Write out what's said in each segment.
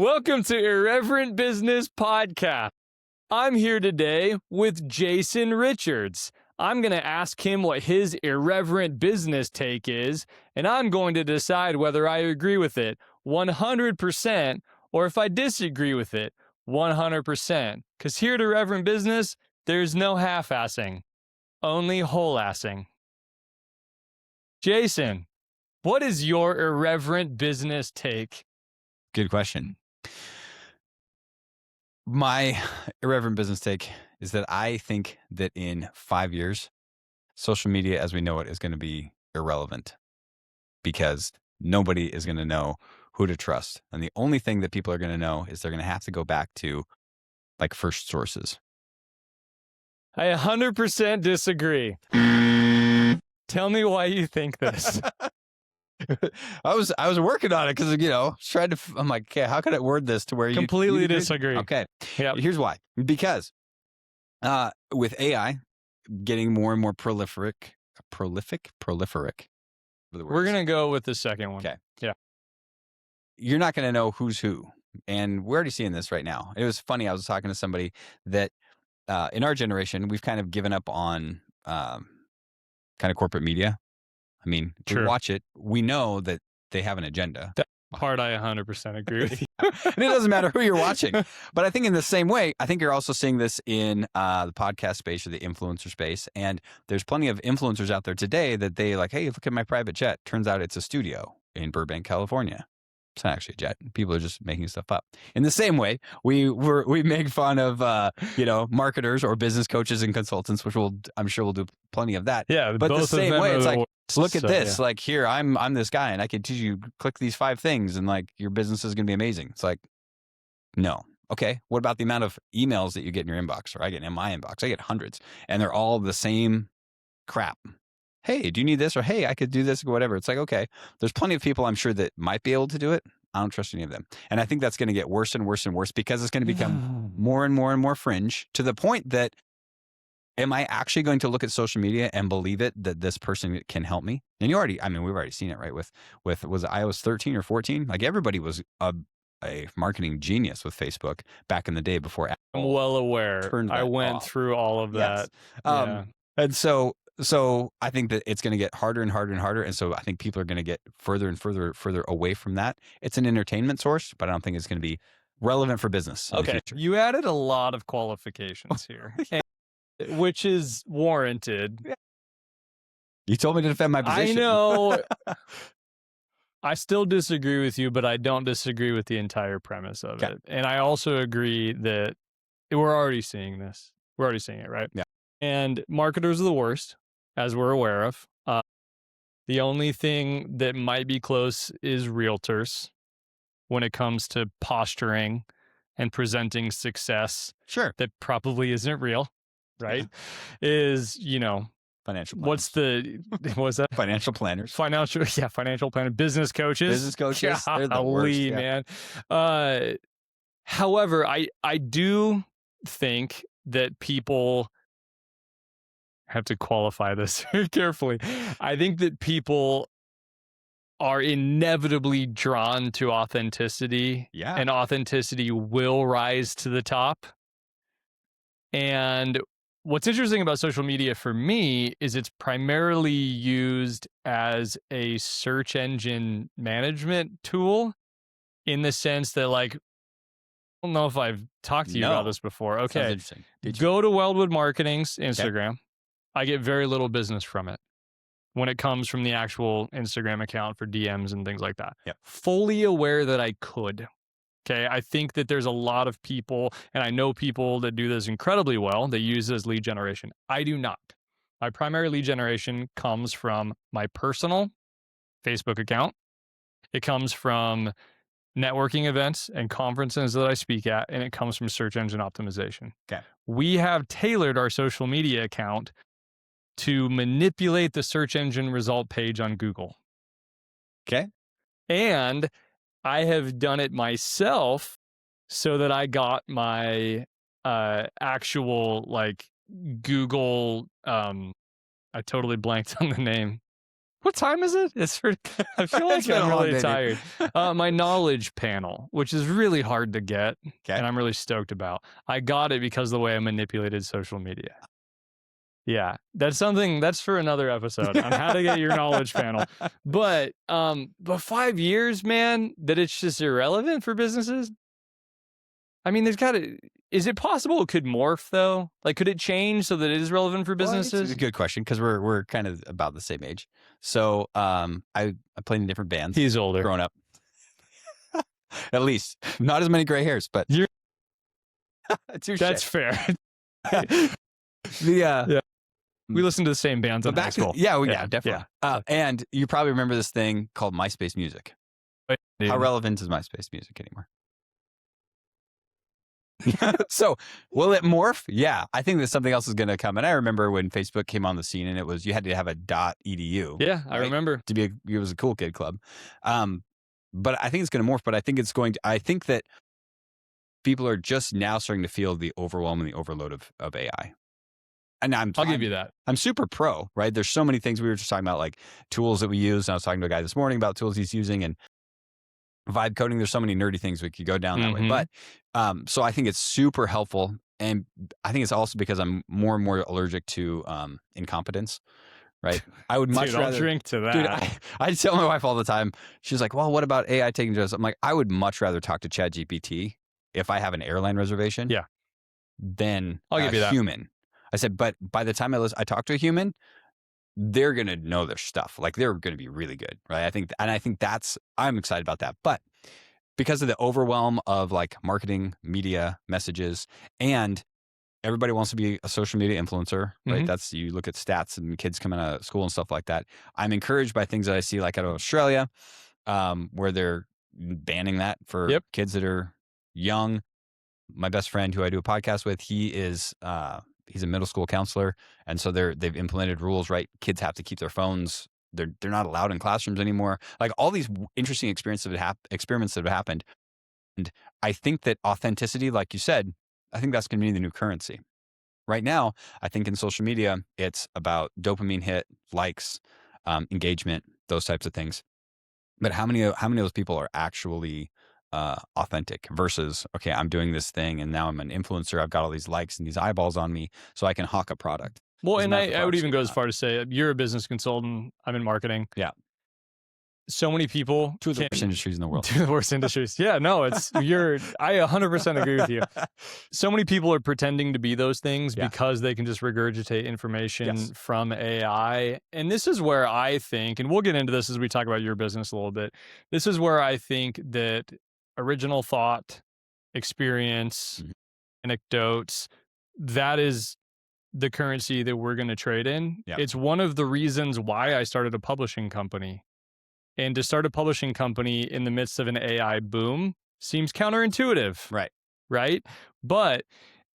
Welcome to Irreverent Business Podcast. I'm here today with Jason Richards. I'm going to ask him what his irreverent business take is, and I'm going to decide whether I agree with it 100% or if I disagree with it 100%. Because here at Irreverent Business, there's no half-assing, only whole-assing. Jason, what is your irreverent business take? Good question. My irreverent business take is that I think that in 5 years, social media as we know it is going to be irrelevant because nobody is going to know who to trust. And the only thing that people are going to know is they're going to have to go back to like first sources. I 100% disagree. Tell me why you think this. I was working on it because, I'm like, okay, how could I word this to where you completely disagree? Okay. Yep. Here's why. Because with AI getting more and more prolific. We're going to go with the second one. Okay. Yeah. You're not going to know who's who. And we're already seeing this right now. It was funny. I was talking to somebody that in our generation, we've kind of given up on kind of corporate media. I mean, if we watch it, we know that they have an agenda. That part I 100% agree with. And it doesn't matter who you're watching. But I think in the same way, I think you're also seeing this in the podcast space or the influencer space. And there's plenty of influencers out there today that they like, hey, look at my private jet. Turns out it's a studio in Burbank, California. It's not actually a jet. People are just making stuff up. In the same way, we make fun of marketers or business coaches and consultants, which I'm sure we'll do plenty of that. Yeah, but the same way, it's like, look at this. Yeah. Like here, I'm this guy, and I can teach you click these 5 things, and like your business is going to be amazing. It's like, no. Okay, what about the amount of emails that you get in your inbox, or I get in my inbox? I get hundreds, and they're all the same crap. Hey, do you need this? Or, hey, I could do this or whatever. It's like, okay, there's plenty of people I'm sure that might be able to do it. I don't trust any of them. And I think that's going to get worse and worse and worse because it's going to become more and more and more fringe to the point that am I actually going to look at social media and believe it that this person can help me? And we've already seen it, right? With was it iOS 13 or 14? Like everybody was a marketing genius with Facebook back in the day before Apple. I'm well aware. I went through all of that. Yes. And so I think that it's going to get harder and harder and harder. And so I think people are going to get further and further away from that. It's an entertainment source, but I don't think it's going to be relevant for business in the future. You added a lot of qualifications here, which is warranted. You told me to defend my position. I know. I still disagree with you, but I don't disagree with the entire premise of it. And I also agree that we're already seeing this. We're already seeing it, right? Yeah. And marketers are the worst, as we're aware of. The only thing that might be close is realtors when it comes to posturing and presenting success. Sure. That probably isn't real, right? Is, financial what's planners. that? Financial planners. Financial planner, business coaches. Business coaches. They're the worst, man. However, I do think that people have to qualify this very carefully. I think that people are inevitably drawn to authenticity. Yeah. And authenticity will rise to the top. And what's interesting about social media for me is it's primarily used as a search engine management tool in the sense that, like, I don't know if I've talked to you about this before. Okay. Go to Weldwood Marketing's Instagram. I get very little business from it when it comes from the actual Instagram account for DMs and things like that. Yep. Fully aware that I could. Okay. I think that there's a lot of people, and I know people that do this incredibly well. They use it as lead generation. I do not. My primary lead generation comes from my personal Facebook account. It comes from networking events and conferences that I speak at, and it comes from search engine optimization. Okay. We have tailored our social media account to manipulate the search engine result page on Google. Okay. And I have done it myself so that I got my actual like Google, I totally blanked on the name. What time is it? I feel like It's been I'm a long really day, tired. My knowledge panel, which is really hard to get, Okay. and I'm really stoked about. I got it because of the way I manipulated social media. Yeah, that's for another episode on how to get your knowledge panel. But 5 years, man, that it's just irrelevant for businesses. I mean, is it possible it could morph though? Like, could it change so that it is relevant for Well, businesses? it's a good question because we're kind of about the same age. So I played in different bands. He's older. Growing up. At least. Not as many gray hairs, but That's fair. Yeah. We listened to the same bands in high school. Yeah, definitely. And you probably remember this thing called MySpace Music. How relevant is MySpace Music anymore? So will it morph? Yeah, I think that something else is going to come. And I remember when Facebook came on the scene, and you had to have a .edu. Yeah, I remember. It was a cool kid club. But I think it's going to morph. But I think that people are just now starting to feel the overwhelm and the overload of AI. And I'll give you that. I'm super pro, right? There's so many things we were just talking about, like tools that we use. And I was talking to a guy this morning about tools he's using and vibe coding. There's so many nerdy things we could go down that way. But so I think it's super helpful. And I think it's also because I'm more and more allergic to incompetence, right? I would much rather I'll drink to that. Dude, I tell my wife all the time. She's like, well, what about AI taking jobs? I'm like, I would much rather talk to ChatGPT if I have an airline reservation. Yeah. Than I'll give you that. Human. I said, but by the time I talk to a human, they're going to know their stuff. Like they're going to be really good, right? I'm excited about that. But because of the overwhelm of like marketing, media, messages, and everybody wants to be a social media influencer, right? You look at stats and kids coming out of school and stuff like that. I'm encouraged by things that I see like out of Australia, where they're banning that for kids that are young. My best friend who I do a podcast with, he's a middle school counselor. And so they've implemented rules, right? Kids have to keep their phones. They're not allowed in classrooms anymore. Like all these interesting experiments that have happened. And I think that authenticity, like you said, I think that's going to be the new currency. Right now, I think in social media, it's about dopamine hit, likes, engagement, those types of things. But how many of those people are actually authentic versus, okay, I'm doing this thing and now I'm an influencer. I've got all these likes and these eyeballs on me so I can hawk a product. Well, and I would even go as far to say you're a business consultant. I'm in marketing. Yeah. So many people. Two of the worst industries in the world. Two of the worst industries. Yeah, no, I 100% agree with you. So many people are pretending to be those things because they can just regurgitate information from AI. And this is where I think, and we'll get into this as we talk about your business a little bit. This is where I think that original thought, experience, anecdotes, that is the currency that we're going to trade in. Yeah. It's one of the reasons why I started a publishing company. And to start a publishing company in the midst of an AI boom seems counterintuitive. Right? But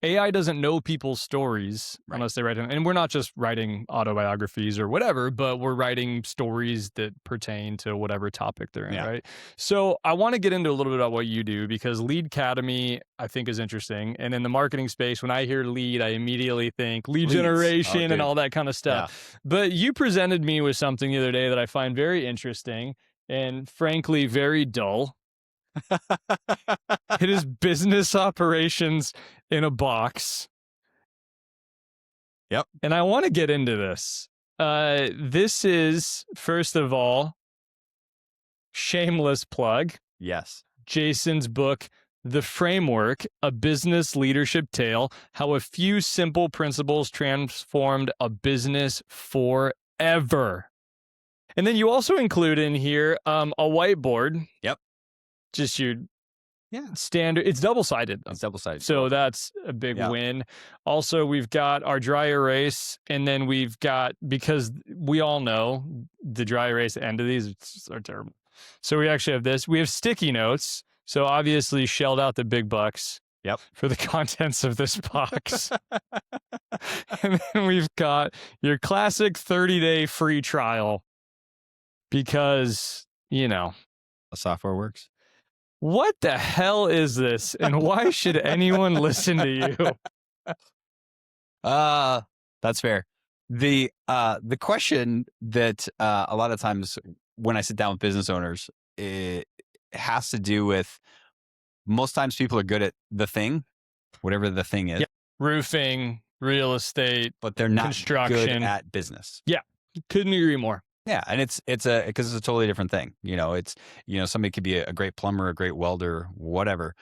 AI doesn't know people's stories unless they write them. And we're not just writing autobiographies or whatever, but we're writing stories that pertain to whatever topic they're in, right? So I want to get into a little bit about what you do because Leadcademy, I think, is interesting. And in the marketing space, when I hear lead, I immediately think lead generation and all that kind of stuff. Yeah. But you presented me with something the other day that I find very interesting and frankly, very dull. It is business operations in a box. Yep. And I want to get into this. This is, first of all, shameless plug. Yes. Jason's book, The Framework, A Business Leadership Tale, How a Few Simple Principles Transformed a Business Forever. And then you also include in here a whiteboard. Yep. Just your standard. It's double-sided. It's double-sided. So that's a big win. Also, we've got our dry erase, and then we've got, because we all know the dry erase end of these are terrible. So we actually have this. We have sticky notes. So obviously shelled out the big bucks for the contents of this box. And then we've got your classic 30-day free trial because, the software works. What the hell is this? And why should anyone listen to you? That's fair. The question that a lot of times when I sit down with business owners, it has to do with most times people are good at the thing, whatever the thing is, Yeah. Roofing, real estate, but they're not good construction. at business. Yeah. Couldn't agree more. Yeah, and because it's a totally different thing. It's somebody could be a great plumber, a great welder, whatever,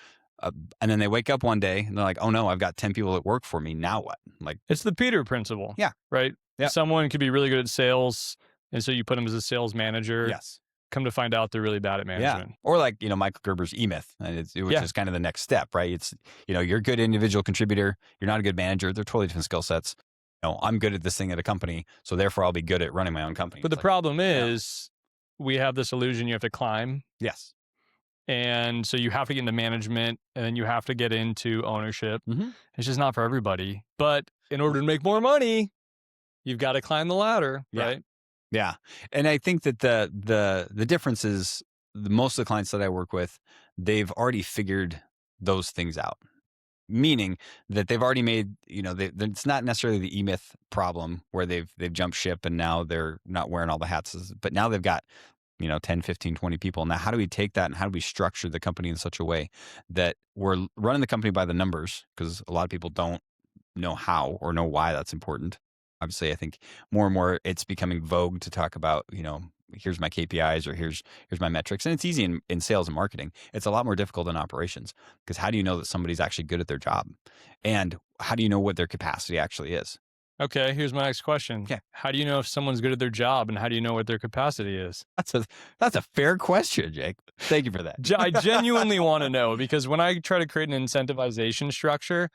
and then they wake up one day and they're like, oh no, I've got 10 people that work for me. Now what? Like, It's the Peter principle. Yeah. Right. Yeah. Someone could be really good at sales, and so you put them as a sales manager. yes. Come to find out, they're really bad at management. Yeah. Or like, Michael Gerber's E-Myth, which is kind of the next step, right? It's, you're a good individual contributor. You're not a good manager. They're totally different skill sets. I'm good at this thing at a company, so therefore I'll be good at running my own company. But the problem is we have this illusion you have to climb. Yes. And so you have to get into management, and then you have to get into ownership. Mm-hmm. It's just not for everybody. But in order to make more money, you've got to climb the ladder, right? Yeah. And I think that the difference is most of the clients that I work with, they've already figured those things out. Meaning that they've already made, it's not necessarily the E-Myth problem where they've jumped ship and now they're not wearing all the hats, but now they've got, 10, 15, 20 people. Now, how do we take that and how do we structure the company in such a way that we're running the company by the numbers? Because a lot of people don't know how or know why that's important. Obviously, I think more and more it's becoming vogue to talk about, here's my KPIs or here's my metrics. And it's easy in sales and marketing. It's a lot more difficult in operations because how do you know that somebody's actually good at their job? And how do you know what their capacity actually is? Okay, here's my next question. Yeah. How do you know if someone's good at their job, and how do you know what their capacity is? That's a fair question, Jake. Thank you for that. I genuinely want to know, because when I try to create an incentivization structure,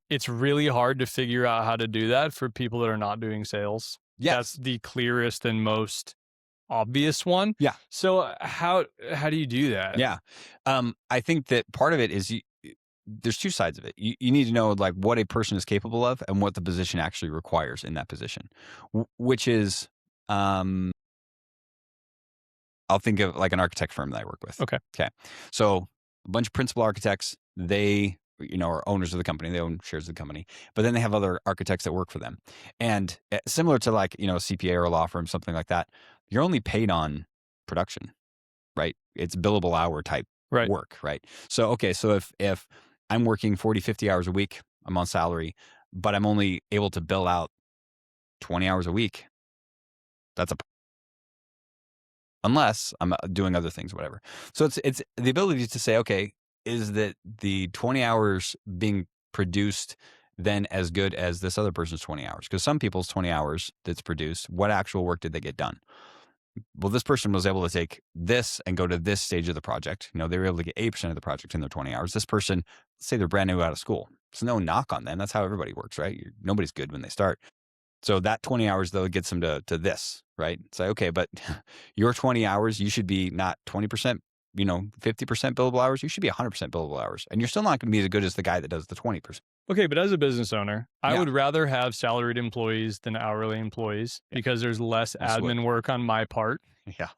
it's really hard to figure out how to do that for people that are not doing sales. Yes. That's the clearest and most obvious one. Yeah. So how do you do that? Yeah. I think that part of it is there's two sides of it. You need to know like what a person is capable of and what the position actually requires in that position, which is, I'll think of like an architect firm that I work with. Okay. So a bunch of principal architects, they are owners of the company. They own shares of the company, but then they have other architects that work for them. And similar to like, a CPA or a law firm, something like that, you're only paid on production, right? It's billable hour type work, right? So, okay. So if I'm working 40, 50 hours a week, I'm on salary, but I'm only able to bill out 20 hours a week. That's unless I'm doing other things, whatever. So it's the ability to say, okay, is that the 20 hours being produced then as good as this other person's 20 hours? Because some people's 20 hours that's produced, what actual work did they get done? Well, this person was able to take this and go to this stage of the project. They were able to get 8% of the project in their 20 hours. This person, let's say they're brand new out of school. There's no knock on them. That's how everybody works, right? Nobody's good when they start. So that 20 hours, though, gets them to this, right? It's like, okay, but your 20 hours, you should be not 20%, 50% billable hours. You should be 100% billable hours. And you're still not going to be as good as the guy that does the 20%. Okay, but as a business owner, I would rather have salaried employees than hourly employees because there's less admin work on my part. Yeah.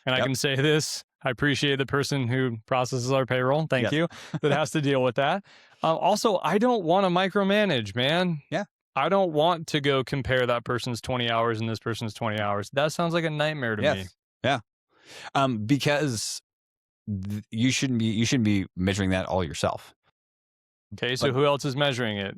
And I can say this, I appreciate the person who processes our payroll. Thank you. That has to deal with that. Also, I don't want to micromanage, man. Yeah. I don't want to go compare that person's 20 hours and this person's 20 hours. That sounds like a nightmare to me. Yeah. Because you shouldn't be measuring that all yourself. Okay, so who else is measuring it?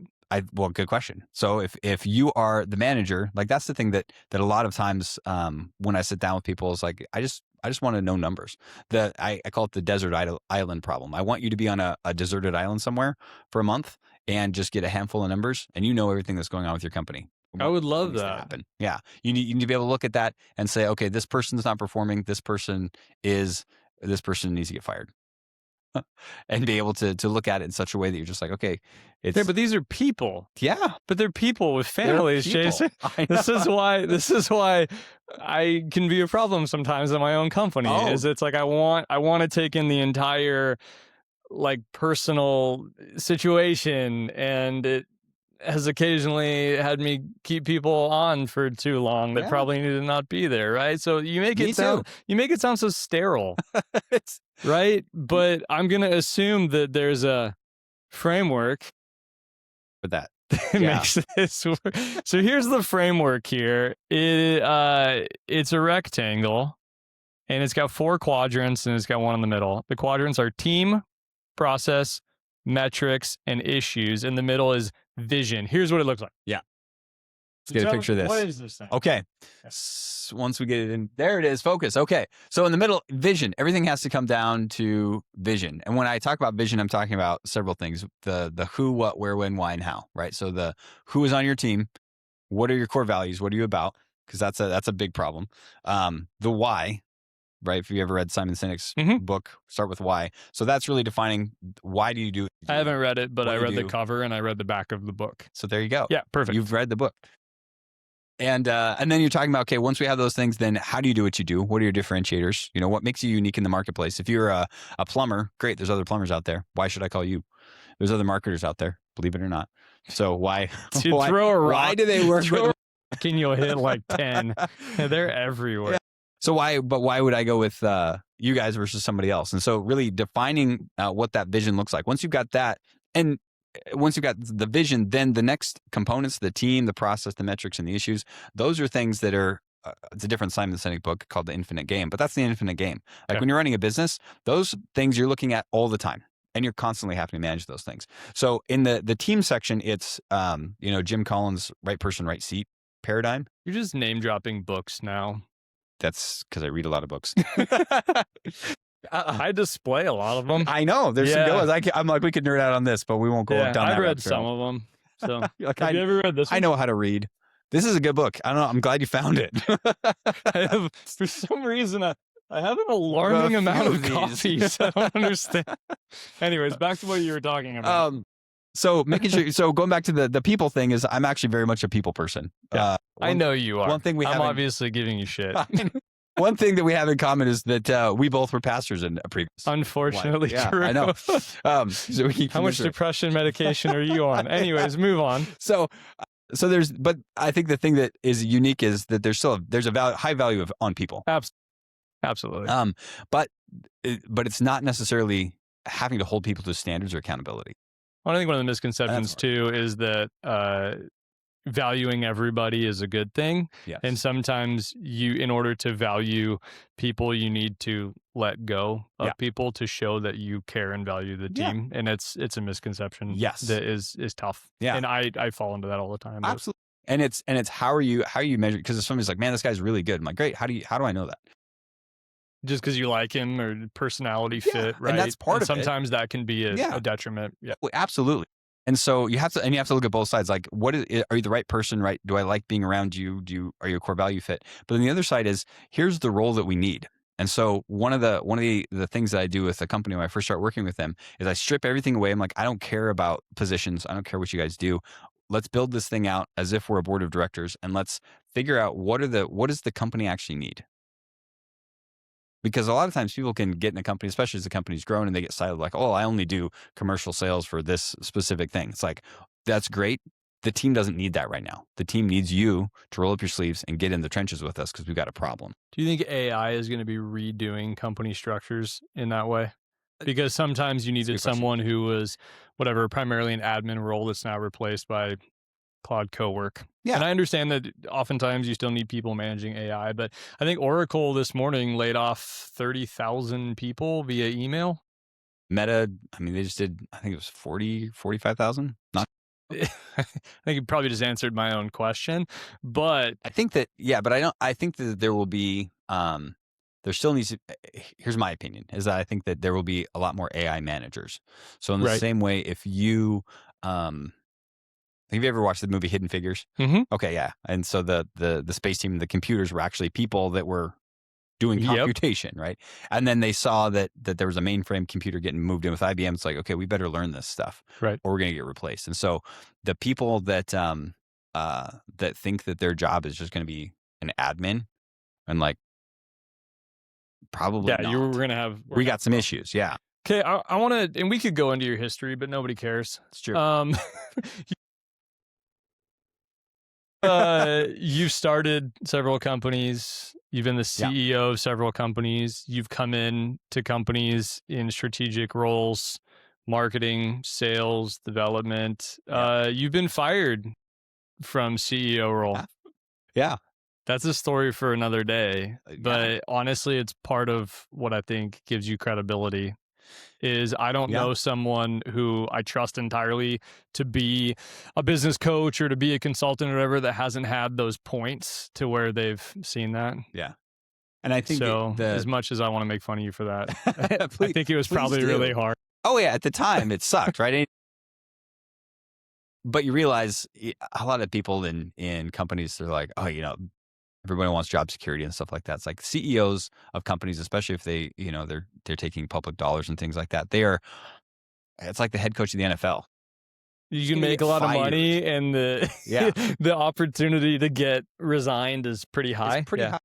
Well, good question. So if you are the manager, like that's the thing that a lot of times when I sit down with people is like, I just want to know numbers. I call it the desert island problem. I want you to be on a deserted island somewhere for a month and just get a handful of numbers and everything that's going on with your company. I would love that. Happen. Yeah. You need to be able to look at that and say, okay, this person's not performing. This person needs to get fired. And be able to look at it in such a way that you're just like, okay, but these are people. Yeah, but they're people with families, Jason. This is why I can be a problem sometimes in my own company. Is it's like I want to take in the entire like personal situation, and it has occasionally had me keep people on for too long that probably need to not be there, right? So you make it sound so sterile. Right? But I'm going to assume that there's a framework for that. makes this work. So here's the framework here. It's a rectangle, and it's got 4 quadrants, and it's got one in the middle. The quadrants are team, process, metrics, and issues. In the middle is vision. Here's what it looks like. Yeah. Let's get a picture of this. What is this thing? Okay. Once we get it in, there it is. Focus. Okay. So in the middle, vision. Everything has to come down to vision. And when I talk about vision, I'm talking about several things: the who, what, where, when, why, and how. Right. So the who is on your team. What are your core values? What are you about? Because that's a big problem. The why. Right. If you ever read Simon Sinek's book, start with why. So that's really defining why do you do it. I haven't read it, but I read the cover and I read the back of the book. So there you go. Yeah, perfect. You've read the book. And then you're talking about, okay, once we have those things, then how do you do what you do? What are your differentiators? You know, what makes you unique in the marketplace? If you're a plumber, great, there's other plumbers out there. Why should I call you? There's other marketers out there, believe it or not. So why? Throw a rock. Why do they work with? And you'll hit like 10. They're everywhere. Yeah. So why would I go with you guys versus somebody else? And so really defining what that vision looks like. Once you've got that, and once you've got the vision, then the next components, the team, the process, the metrics, and the issues, those are things that are, it's a different Simon Sinek book called The Infinite Game, but that's the infinite game. Like when you're running a business, those things you're looking at all the time. And you're constantly having to manage those things. So in the team section, it's, Jim Collins' right person, right seat paradigm. You're just name dropping books now. That's because I read a lot of books. I display a lot of them. I know. There's some good ones. I'm like, we could nerd out on this, but we won't go down that. I've read some of them. So like, have you ever read this one? I know how to read. This is a good book. I don't know. I'm glad you found it. For some reason, I have an alarming amount of copies. I don't understand. Anyways, back to what you were talking about. So making sure. So going back to the people thing is, I'm actually very much a people person. Yeah. I know you are. One thing I'm obviously giving you shit. One thing that we have in common is that we both were pastors in a previous. Unfortunately, life. true. I know. So how much depression medication are you on? Anyways, move on. So but I think the thing that is unique is that there's a high value on people. Absolutely. But it's not necessarily having to hold people to standards or accountability. Well, I think one of the misconceptions too is that valuing everybody is a good thing. Yes. And sometimes in order to value people, you need to let go of people to show that you care and value the team. And it's a misconception. Yes. That is tough. Yeah. And I fall into that all the time. Absolutely. And it's how are you measure? Because if somebody's like, man, this guy's really good. I'm like, great. How do I know that? Just because you like him or personality fit, right? And that's part of sometimes that can be a detriment. Yeah, well, absolutely. And so you have to look at both sides. Like, are you the right person? Right? Do I like being around you? Are you a core value fit? But then the other side is, here's the role that we need. And so one of the things that I do with a company when I first start working with them is I strip everything away. I'm like, I don't care about positions. I don't care what you guys do. Let's build this thing out as if we're a board of directors, and let's figure out what does the company actually need. Because a lot of times people can get in a company, especially as the company's grown, and they get siloed like, oh, I only do commercial sales for this specific thing. It's like, that's great. The team doesn't need that right now. The team needs you to roll up your sleeves and get in the trenches with us because we've got a problem. Do you think AI is going to be redoing company structures in that way? Because sometimes you needed someone who was primarily an admin role that's now replaced by cloud co-work. Yeah. And I understand that oftentimes you still need people managing AI, but I think Oracle this morning laid off 30,000 people via email. Meta, I mean, they just did, I think it was 45,000. Not. I think you probably just answered my own question, but I think that, I think that there will be, there still needs to, here's my opinion, is that I think that there will be a lot more AI managers. So in the same way, if you, have you ever watched the movie Hidden Figures? Mm-hmm. Okay, yeah. And so the space team, the computers were actually people that were doing computation, right? And then they saw that there was a mainframe computer getting moved in with IBM. It's like, okay, we better learn this stuff, right? Or we're going to get replaced. And so the people that that think that their job is just going to be an admin, and like probably not. We're going to have we got some issues, yeah. Okay, I want to, and we could go into your history, but nobody cares. It's true. You've started several companies. You've been the CEO of several companies. You've come in to companies in strategic roles marketing, sales, development. Yeah. You've been fired from CEO role. Yeah. That's a story for another day. Yeah. But honestly, it's part of what I think gives you credibility. Is I don't Yeah. know someone who I trust entirely to be a business coach or to be a consultant or whatever that hasn't had those points to where they've seen that. Yeah. And I think So as much as I want to make fun of you for that, I please, think it was please probably do. really hard. Oh yeah, at the time it sucked, right? But you realize a lot of people in companies, they're like, oh, everybody wants job security and stuff like that. It's like CEOs of companies, especially if they, they're taking public dollars and things like that. It's like the head coach of the NFL. You can make a lot of money, and the the opportunity to get resigned is pretty high. It's pretty high.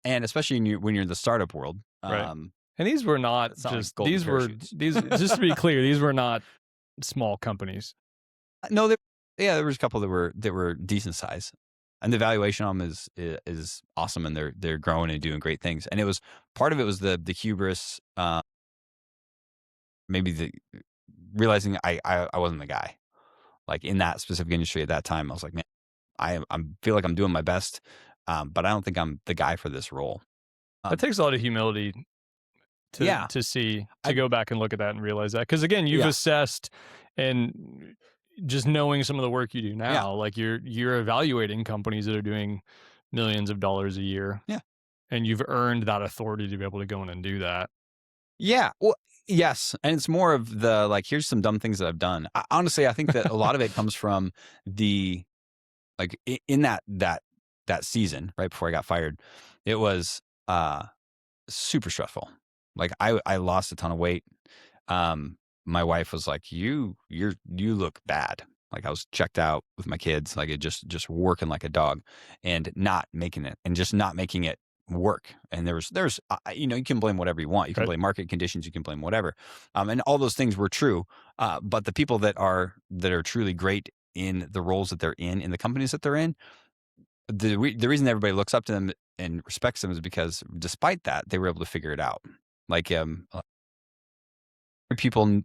And especially when you're in the startup world. Right. And these were not just like these were these just to be clear, these were not small companies. No, there was a couple that were decent size, and the valuation on them is awesome, and they're growing and doing great things. And it was part of it was the hubris, maybe the realizing I wasn't the guy, like in that specific industry at that time. I was like, man, I feel like I'm doing my best, but I don't think I'm the guy for this role. It takes a lot of humility to go back and look at that and realize that. Because again, you've assessed and just knowing some of the work you do now, like you're evaluating companies that are doing millions of dollars a year. Yeah. And you've earned that authority to be able to go in and do that. Yeah. Well, yes. And it's more of the, like, here's some dumb things that I've done. Honestly, I think that a lot of it comes from the, like in that season, right before I got fired, it was super stressful. Like I lost a ton of weight. My wife was like, you look bad. Like I was checked out with my kids, like it just working like a dog and not making it work. And there's you can blame whatever you want. You can blame market conditions, you can blame whatever. And all those things were true. But the people that are truly great in the roles that they're in the companies that they're in, the reason everybody looks up to them and respects them is because despite that, they were able to figure it out. Like people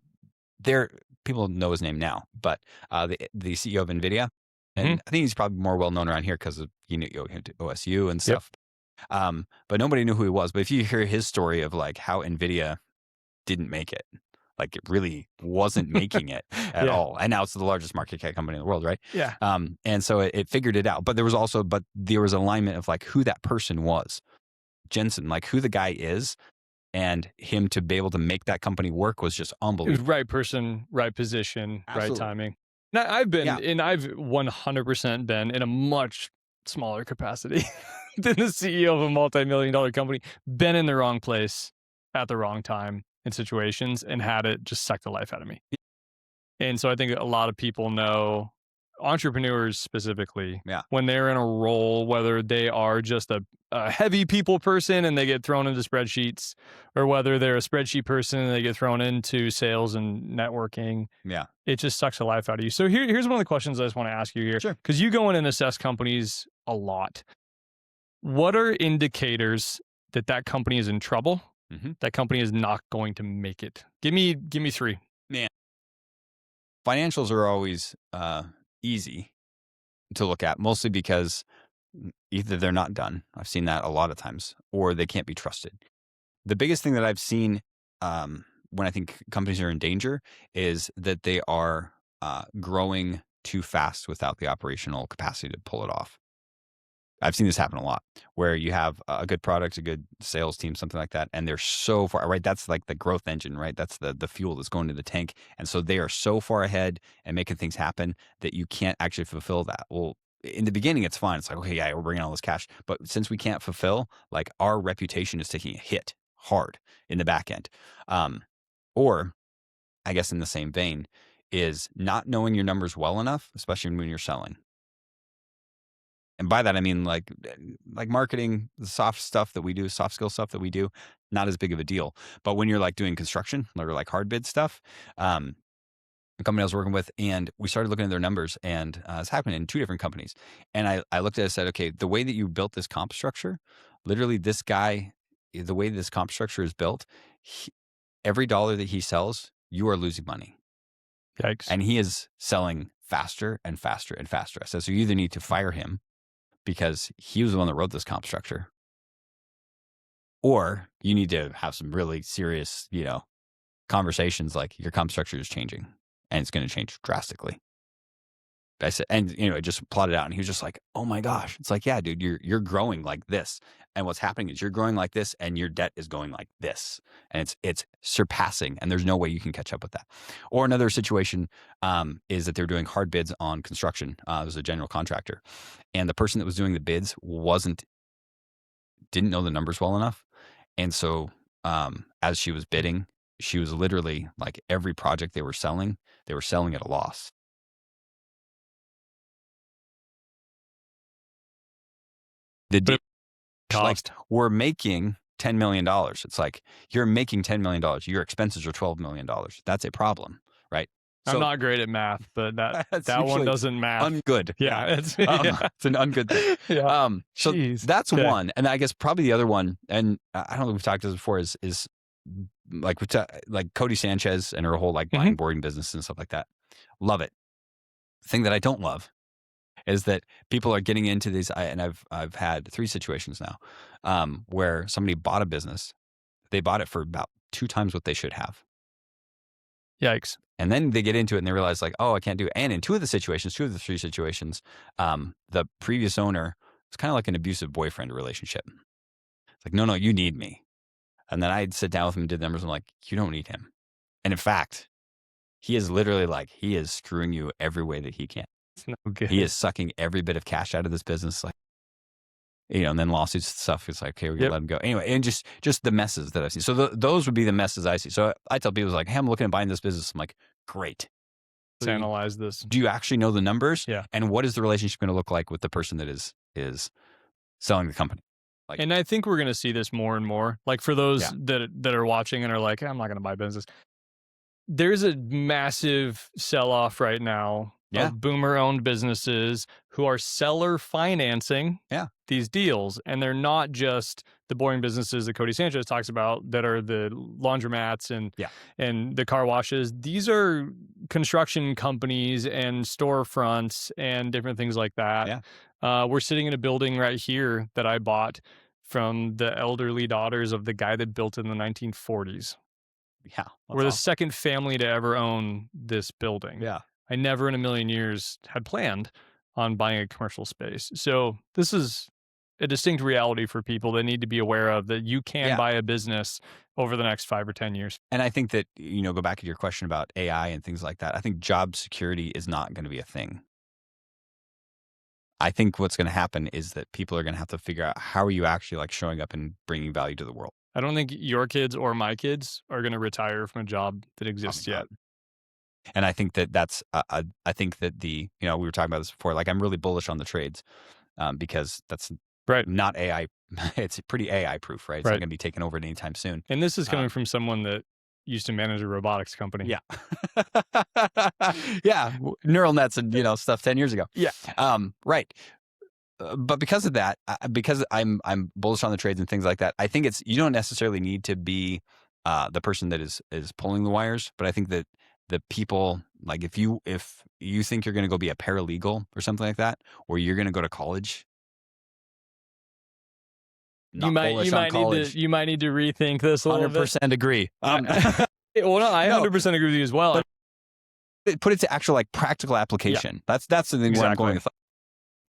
know his name now, but the CEO of NVIDIA, and I think he's probably more well known around here because of OSU and stuff. But nobody knew who he was. But if you hear his story of like how NVIDIA didn't make it, like it really wasn't making it at all, and now it's the largest market cap company in the world, right? Yeah. And so it figured it out. But there was alignment of like who that person was, Jensen, like who the guy is. And him to be able to make that company work was just unbelievable. It was right person, right position, right timing. Now, I've been, and I've 100% been in a much smaller capacity than the CEO of a multi-million-dollar company, been in the wrong place at the wrong time in situations and had it just suck the life out of me. And so I think a lot of people know, entrepreneurs specifically, when they're in a role, whether they are just a heavy people person and they get thrown into spreadsheets, or whether they're a spreadsheet person and they get thrown into sales and networking, it just sucks the life out of you. So here's one of the questions I just want to ask you here, because you go in and assess companies a lot. What are indicators that company is in trouble, that company is not going to make it? Give me 3. Man, financials are always easy to look at, mostly because either they're not done. I've seen that a lot of times, or they can't be trusted. The biggest thing that I've seen when I think companies are in danger is that they are growing too fast without the operational capacity to pull it off. I've seen this happen a lot, where you have a good product, a good sales team, something like that, and they're so far, right? That's like the growth engine, right? That's the fuel that's going to the tank. And so they are so far ahead and making things happen that you can't actually fulfill that. Well, in the beginning, it's fine. It's like, okay, yeah, we're bringing all this cash. But since we can't fulfill, like our reputation is taking a hit hard in the back end. Or I guess in the same vein is not knowing your numbers well enough, especially when you're selling. And by that, I mean like marketing, the soft stuff that we do, soft skill stuff that we do, not as big of a deal. But when you're like doing construction or like hard bid stuff, a company I was working with, and we started looking at their numbers, and it's happening in 2 different companies. And I looked at it and said, okay, the way that you built this comp structure, literally this guy, the way this comp structure is built, every dollar that he sells you are losing money. Yikes. And he is selling faster and faster and faster. I said, so you either need to fire him because he was the one that wrote this comp structure, or you need to have some really serious, conversations like your comp structure is changing and it's going to change drastically. I said, and it just plotted out, and he was just like, "Oh my gosh!" It's like, yeah, dude, you're growing like this, and what's happening is you're growing like this, and your debt is going like this, and it's surpassing, and there's no way you can catch up with that. Or another situation is that they're doing hard bids on construction. It was a general contractor, and the person that was doing the bids didn't know the numbers well enough, and so as she was bidding, she was literally like every project they were selling at a loss. The deal, like, we're making $10 million. It's like, you're making $10 million. Your expenses are $12 million. That's a problem, right? I'm not great at math, but that one doesn't math. Ungood. Yeah. It's an ungood thing. Yeah. So that's one. And I guess probably the other one, and I don't know if we've talked about this before, is like, like Cody Sanchez and her whole like buying boarding business and stuff like that. Love it. The thing that I don't love is that people are getting into these, and I've had 3 situations now where somebody bought a business. They bought it for about 2 times what they should have. Yikes. And then they get into it and they realize like, oh, I can't do it. And in 2 of the 3 situations, the previous owner, it's kind of like an abusive boyfriend relationship. It's like, no, you need me. And then I'd sit down with him and did the numbers. And I'm like, you don't need him. And in fact, he is literally like, he is screwing you every way that he can. It's no good. He is sucking every bit of cash out of this business, like, and then lawsuits and stuff. It's like, okay, we're gonna let him go anyway. And just the messes that I see. So those would be the messes I see. So I tell people like, hey, I'm looking at buying this business. I'm like, great. Let's analyze this. Do you actually know the numbers? Yeah. And what is the relationship going to look like with the person that is selling the company? Like, and I think we're going to see this more and more. Like for those that are watching and are like, I'm not going to buy business. There's a massive sell-off right now of boomer-owned businesses who are seller financing these deals. And they're not just the boring businesses that Cody Sanchez talks about that are the laundromats and the car washes. These are construction companies and storefronts and different things like that. Yeah. We're sitting in a building right here that I bought from the elderly daughters of the guy that built it in the 1940s. Yeah. We're the second family to ever own this building. Yeah. I never in a million years had planned on buying a commercial space. So this is a distinct reality for people that need to be aware of, that you can buy a business over the next 5 or 10 years. And I think that, go back to your question about AI and things like that. I think job security is not going to be a thing. I think what's going to happen is that people are going to have to figure out, how are you actually like showing up and bringing value to the world? I don't think your kids or my kids are going to retire from a job that exists yet. And I think that I think that we were talking about this before, like I'm really bullish on the trades because that's not AI. It's pretty AI proof, right? It's not going to be taken over at any time soon. And this is coming from someone that used to manage a robotics company. Yeah. Yeah. Neural nets and, stuff 10 years ago. Yeah. Right. But because of that, because I'm bullish on the trades and things like that, I think you don't necessarily need to be the person that is pulling the wires. But I think that the people, like if you think you're going to go be a paralegal or something like that, or you're going to go to college, you might need to rethink this a little bit. 100% agree. Well, no, I 100% agree with you as well. But put it to actual like practical application. Yeah. That's the thing where I'm going with.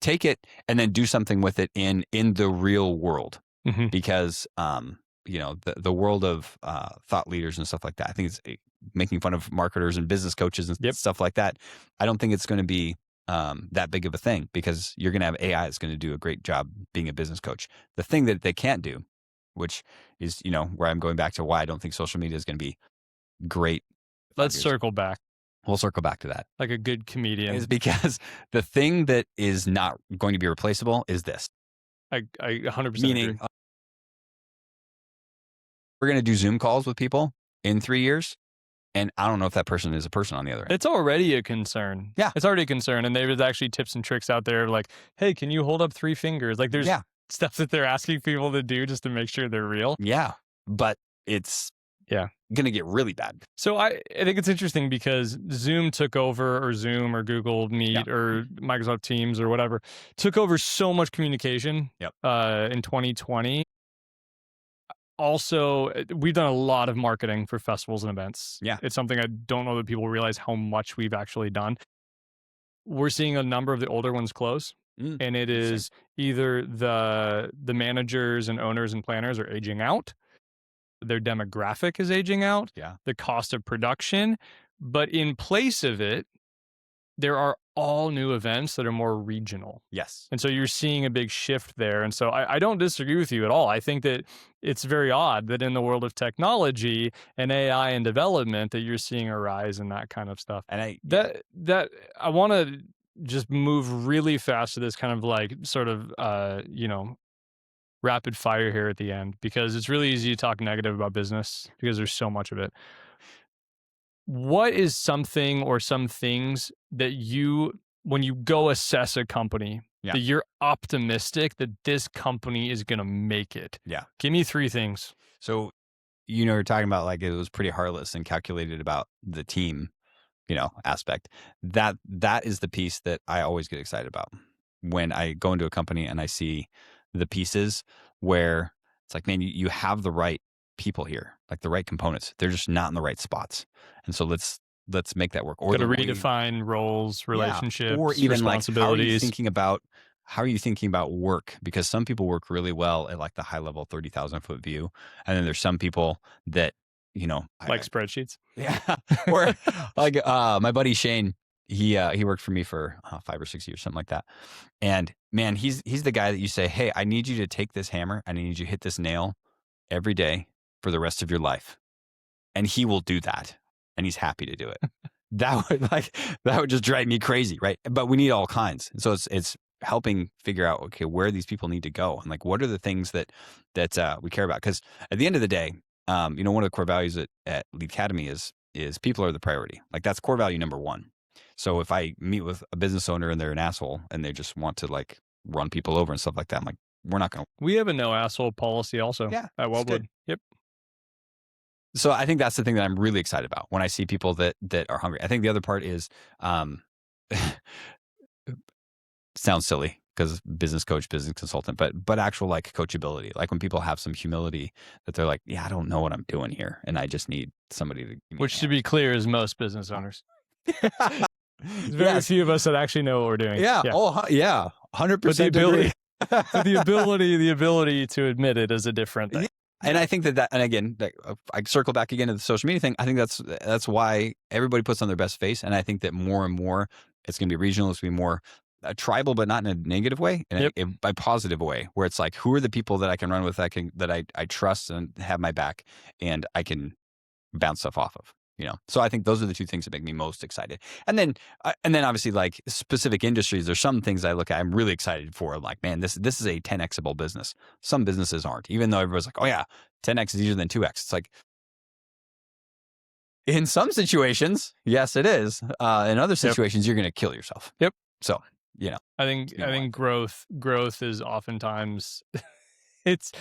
Take it and then do something with it in the real world, because the world of thought leaders and stuff like that. I think it's making fun of marketers and business coaches and stuff like that. I don't think it's going to be that big of a thing, because you're going to have AI that's going to do a great job being a business coach. The thing that they can't do, which is where I'm going back to why I don't think social media is going to be great. Let's circle back. We'll circle back to that. Like a good comedian. Is because the thing that is not going to be replaceable is this. I 100% Meaning, agree. We're going to do Zoom calls with people in 3 years, and I don't know if that person is a person on the other end. It's already a concern. Yeah. It's already a concern. And there's actually tips and tricks out there like, hey, can you hold up 3 fingers? Like there's stuff that they're asking people to do just to make sure they're real. Yeah. But it's going to get really bad. So I think it's interesting because Zoom took over, or Zoom or Google Meet or Microsoft Teams or whatever, took over so much communication in 2020. Also, we've done a lot of marketing for festivals and events. Yeah. It's something I don't know that people realize how much we've actually done. We're seeing a number of the older ones close. And it is either the managers and owners and planners are aging out, their demographic is aging out, the cost of production, but in place of it, there are all new events that are more regional. Yes. And so you're seeing a big shift there. And so I don't disagree with you at all. I think that it's very odd that in the world of technology and AI and development that you're seeing a rise in that kind of stuff. And I want to just move really fast to this kind of like sort of, rapid fire here at the end, because it's really easy to talk negative about business because there's so much of it. What is something or some things that when you go assess a company, that you're optimistic that this company is going to make it? Yeah. Give me 3 things. So, you're talking about like it was pretty heartless and calculated about the team, aspect. That is the piece that I always get excited about when I go into a company and I see the pieces where it's like, man, you have the right people here, like the right components. They're just not in the right spots. And so let's make that work. Or to redefine roles, relationships, or even responsibilities. Like, how are you thinking about work? Because some people work really well at like the high level 30,000 foot view. And then there's some people that, like spreadsheets. Yeah. Or like my buddy Shane, he worked for me for 5 or 6 years, something like that. And man, he's the guy that you say, hey, I need you to take this hammer and I need you to hit this nail every day for the rest of your life. And he will do that. And he's happy to do it. That would just drive me crazy. Right. But we need all kinds. So it's helping figure out, okay, where these people need to go. And like, what are the things that we care about? Because at the end of the day, one of the core values at Leadcademy is people are the priority. Like that's core value number 1. So if I meet with a business owner and they're an asshole and they just want to like run people over and stuff like that, I'm like, we're not going to. We have a no asshole policy also at Wellwood. Yep. So I think that's the thing that I'm really excited about when I see people that are hungry. I think the other part is, sounds silly because business coach, business consultant, but actual like coachability. Like when people have some humility that they're like, yeah, I don't know what I'm doing here. And I just need somebody to give me Which to be clear is most business owners. There's very few of us that actually know what we're doing. Yeah. Oh, yeah. 100%. But the ability to admit it is a different thing. And I think that, and again, I circle back again to the social media thing. I think that's why everybody puts on their best face. And I think that more and more, it's going to be regional. It's going to be more tribal, but not in a negative way, in a positive way, where it's like, who are the people that I can run with, that I trust and have my back, and I can bounce stuff off of. So I think those are the 2 things that make me most excited. And then obviously like specific industries, there's some things I look at, I'm really excited for. I'm like, man, this is a 10xable business. Some businesses aren't, even though everybody's like, oh yeah, 10x is easier than 2x. It's like, in some situations, yes, it is. In other situations, you're going to kill yourself. Yep. So, I think growth is oftentimes it's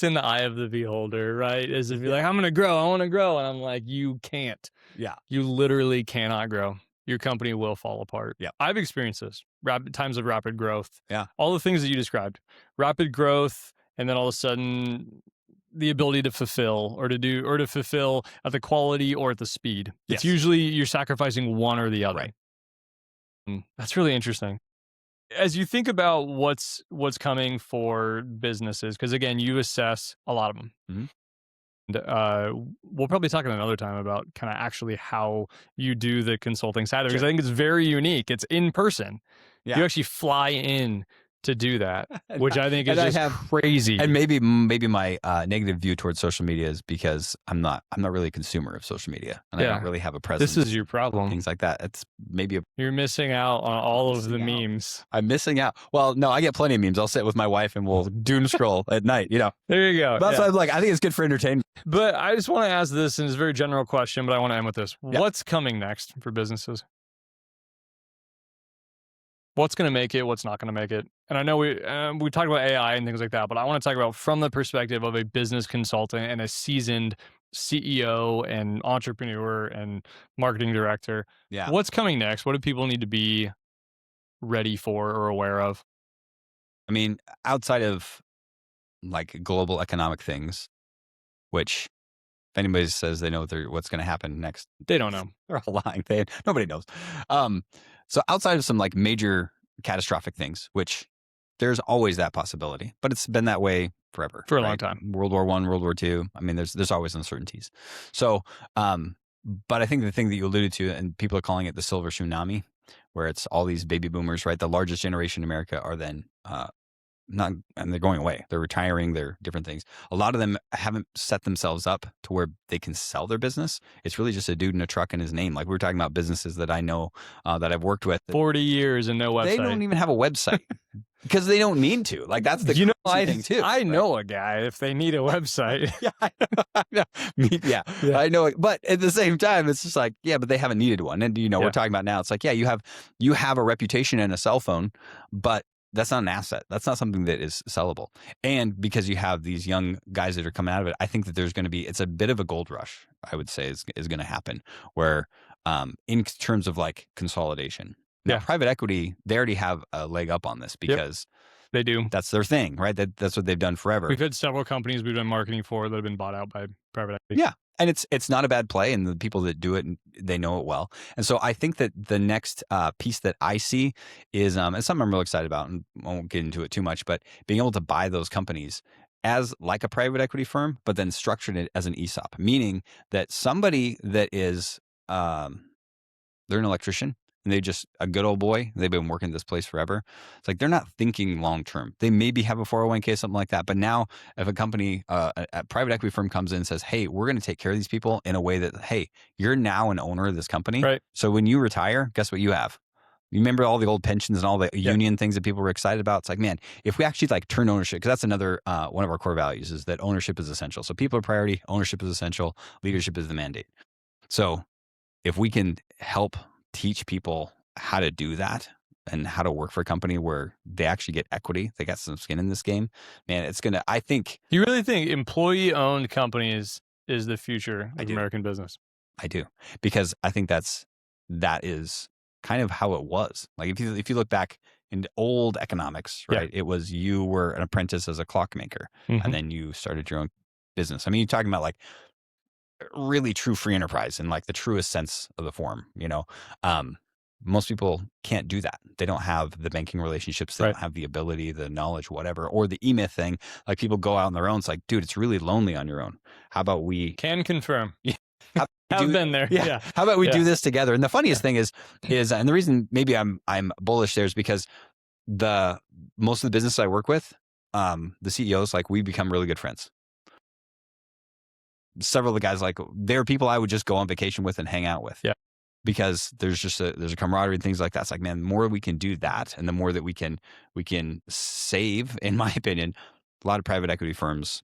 in the eye of the beholder, right? As if you're like, I'm going to grow, I want to grow. And I'm like, you can't. Yeah. You literally cannot grow. Your company will fall apart. Yeah. I've experienced this. Times of rapid growth. Yeah. All the things that you described. Rapid growth, and then all of a sudden the ability to fulfill to fulfill at the quality or at the speed. Yes. It's usually you're sacrificing one or the other. Right. That's really interesting. As you think about what's coming for businesses, because again, you assess a lot of them. Mm-hmm. And, we'll probably talk another time about kind of actually how you do the consulting side of it, because I think it's very unique. It's in person. Yeah. You actually fly in to do that, which I think is just crazy. And maybe my negative view towards social media is because I'm not really a consumer of social media, and I don't really have a presence. This is your problem. Things like that. It's maybe you're missing out on all of the memes. I'm missing out. Well, no, I get plenty of memes. I'll sit with my wife and we'll doom scroll at night. There you go. That's why I'm like, I think it's good for entertainment. But I just want to ask this, and it's a very general question, but I want to end with this. Yeah. What's coming next for businesses? What's going to make it? What's not going to make it? And I know we talked about AI and things like that, but I want to talk about from the perspective of a business consultant and a seasoned CEO and entrepreneur and marketing director. Yeah. What's coming next? What do people need to be ready for or aware of? I mean, outside of like global economic things, which if anybody says they know what's going to happen next, They don't know. they're all lying. Nobody knows. So outside of some like major catastrophic things, which there's always that possibility, but it's been that way forever. For a long time. World War I, World War II. I mean, there's always uncertainties. So, but I think the thing that you alluded to, and people are calling it the Silver Tsunami, where it's all these baby boomers, right? The largest generation in America are then and they're going away. They're retiring. They're different things. A lot of them haven't set themselves up to where they can sell their business. It's really just a dude in a truck and his name. Like we were talking about businesses that I know that I've worked with. 40 years and no website. They don't even have a website because they don't need to. Like that's the thing too. I know a guy if they need a website. Yeah, I know. But at the same time, it's just like, yeah, but they haven't needed one. And we're talking about now. It's like, yeah, you have a reputation and a cell phone, but that's not an asset. That's not something that is sellable. And because you have these young guys that are coming out of it, I think that there's going to be, it's a bit of a gold rush, I would say is going to happen where in terms of like consolidation. Now, private equity, they already have a leg up on this because they do. That's their thing, right? That's what they've done forever. We've had several companies we've done marketing for that have been bought out by private equity. Yeah. And it's not a bad play, and the people that do it, they know it well. And so I think that the next piece that I see is, and something I'm really excited about, and I won't get into it too much, but being able to buy those companies as like a private equity firm, but then structured it as an ESOP, meaning that somebody that is, they're an electrician, and they just a good old boy. They've been working at this place forever. It's like they're not thinking long term. They maybe have a 401k, something like that. But now, if a company, a private equity firm comes in and says, "Hey, we're going to take care of these people in a way that, hey, you're now an owner of this company. Right. So when you retire, guess what you have? You remember all the old pensions and all the union things that people were excited about? It's like, man, if we actually like turn ownership, because that's another one of our core values is that ownership is essential. So people are priority, ownership is essential, leadership is the mandate. So if we can help teach people how to do that and how to work for a company where they actually get equity, they got some skin in this game, man, it's going to, I think. You really think employee-owned companies is the future of American business? I do. Because I think that is kind of how it was. Like if you look back in old economics, right, it was you were an apprentice as a clockmaker, and then you started your own business. I mean, you're talking about like really true free enterprise in like the truest sense of the form, most people can't do that. They don't have the banking relationships. They don't have the ability, the knowledge, whatever, or the E-Myth thing. Like people go out on their own. It's like, dude, it's really lonely on your own. How about we can confirm? I've been there. Yeah. How about we do this together? And the funniest thing is, and the reason maybe I'm bullish there is because most of the business I work with, the CEOs, like we become really good friends. Several of the guys, like they're people I would just go on vacation with and hang out with. Yeah. Because there's a camaraderie and things like that. It's like, man, the more we can do that and the more that we can save, in my opinion, a lot of private equity firms,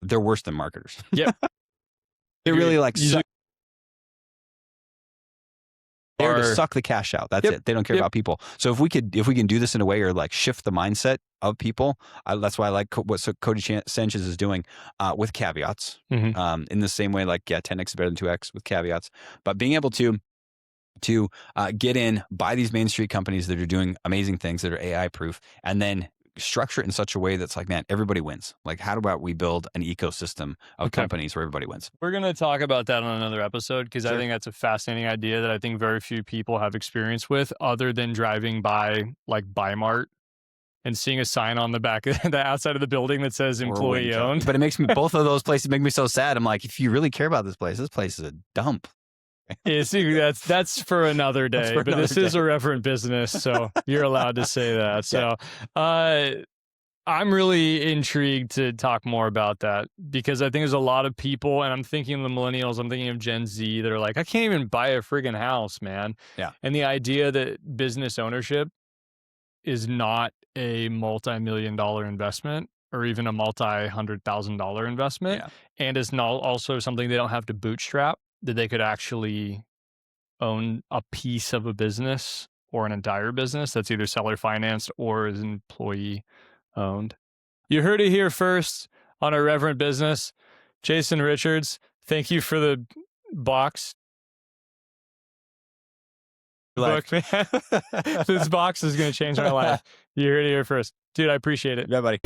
they're worse than marketers. Yep. They really like they're to suck the cash out. That's it. They don't care about people. So if we can do this in a way or like shift the mindset of people, that's why I like what Cody Sanchez is doing with caveats. In the same way, like 10x is better than 2x with caveats, but being able to get in, buy these Main Street companies that are doing amazing things that are AI proof, and then structure it in such a way that's like, man, everybody wins. Like, how about we build an ecosystem of companies where everybody wins? We're going to talk about that on another episode because I think that's a fascinating idea that I think very few people have experience with other than driving by like Bi-Mart and seeing a sign on the back of the outside of the building that says employee owned. But it makes me, both of those places make me so sad. I'm like, if you really care about this place is a dump. Yeah, see, that's for another day. But this is a reverent business, so you're allowed to say that. So I'm really intrigued to talk more about that because I think there's a lot of people, and I'm thinking of the millennials, I'm thinking of Gen Z that are like, I can't even buy a friggin' house, man. Yeah. And the idea that business ownership is not a multi-million-dollar investment or even a multi-$100,000 investment, and it's not also something they don't have to bootstrap, that they could actually own a piece of a business or an entire business that's either seller financed or is employee owned. You heard it here first on Irreverent Business. Jason Richards, thank you for the box. Book. This box is going to change my life. You heard it here first. Dude, I appreciate it. Yeah, buddy.